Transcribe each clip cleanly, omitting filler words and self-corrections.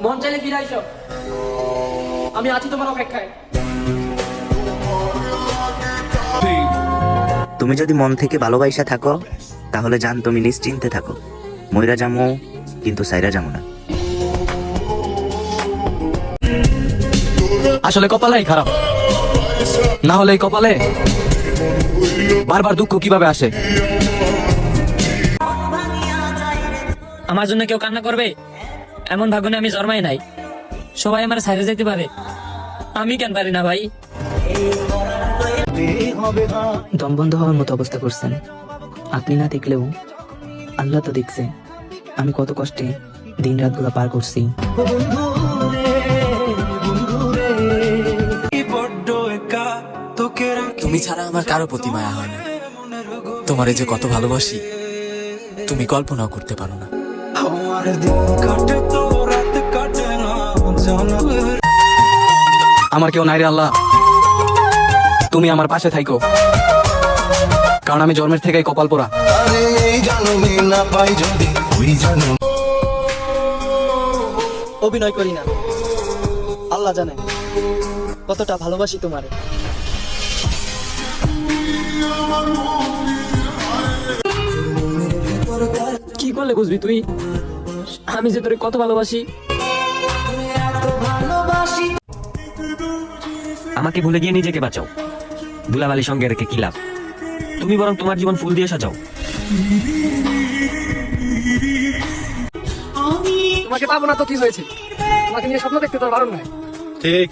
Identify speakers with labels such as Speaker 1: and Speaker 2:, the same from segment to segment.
Speaker 1: মন চাইলে ফিরে আইসো, আমি আছি তোমার অপেক্ষায়।
Speaker 2: তুমি যদি মন থেকে ভালোবাসা থাকো তাহলে জান তুমি নিশ্চিন্তে থাকো, ময়রা যামো কিন্তু সাইরা যামো না।
Speaker 3: আসলে কপালাই খারাপ, না হলে এই কপালে বারবার দুঃখ কিভাবে আসে?
Speaker 1: আমার জন্য কেউ কান্না করবে এমন ভাগ্য নিয়ে আমি জন্মাই নাই। সবাই আমার সাইডে যেতে পারে, আমি কেন পারি না ভাই? দম বন্ধ হওয়ার মতো অবস্থা করছেন, আপনি না দেখলেও আল্লাহ তো দেখছে আমি কত কষ্টে দিন রাত গুলো পার করছি।
Speaker 3: তুমি ছাড়া আমার কারো প্রতি মায়া হয় না। তোমার এই যে কত ভালোবাসি তুমি কল্পনাও করতে পারো না। আমার কেউ নাই রে আল্লাহ, তুমি আমার পাশে থাইকো, কারণ আমি জন্মের থেকেই কপাল পোড়া।
Speaker 1: অভিনয় করি না, আল্লাহ জানে কতটা ভালোবাসি তোমারে। কি করলে বুঝবি তুই আমি যে তোরে কত ভালোবাসি?
Speaker 4: আমাকে ভুলে গিয়ে নিজেকে বাঁচাও, দুলাবালি সঙ্গে রেখে কি লাভ? তুমি বরং তোমার জীবন ফুল দিয়ে সাজাও।
Speaker 1: তোমাকে পাবো না তো কি হয়েছে? তোমাকে নিয়ে স্বপ্ন দেখতে তোর বারণ নাই।
Speaker 3: ঠিক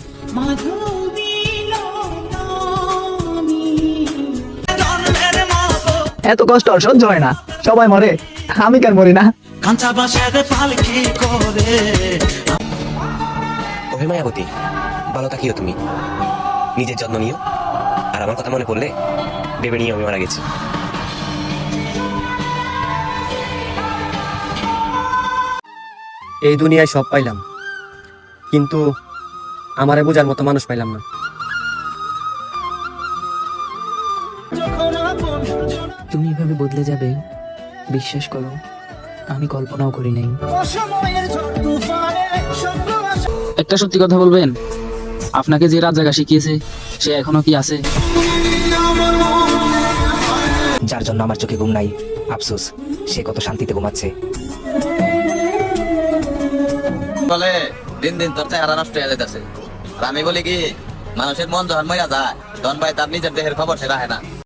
Speaker 5: এত কষ্ট আর সহ্য হয় না, সবাই মরে, আমি কেন মরি না?
Speaker 4: ওহে মায়াবতী, ভালো থাকিও তুমি, নিজের যত্ন নিও। আর আমার কথা মনে পড়লে ভেবে নিয়ে আমি মারা গেছি।
Speaker 6: এই দুনিয়ায় সব পাইলাম, কিন্তু আমারে বোঝার মতো মানুষ পাইলাম না।
Speaker 1: তুমি এভাবে বদলে যাবে বিশ্বাস করো আমি কল্পনাও করি নাই। একটা সত্যি কথা বলবেন, আপনাকে যে রাত জাগা শিখিয়েছে সে এখনো কি আছে?
Speaker 2: যার জন্য আমার চোখে ঘুম নাই, আফসোস সে কত শান্তিতে ঘুমাচ্ছে।
Speaker 7: বলে দিন দিন তোর চেহারা নষ্ট হয়ে যাইতেছে, আর আমি বলি কি মানুষের মন যখন মইরা যায় তখন ভাই তার নিজের দেহের খবর সে রাখে না।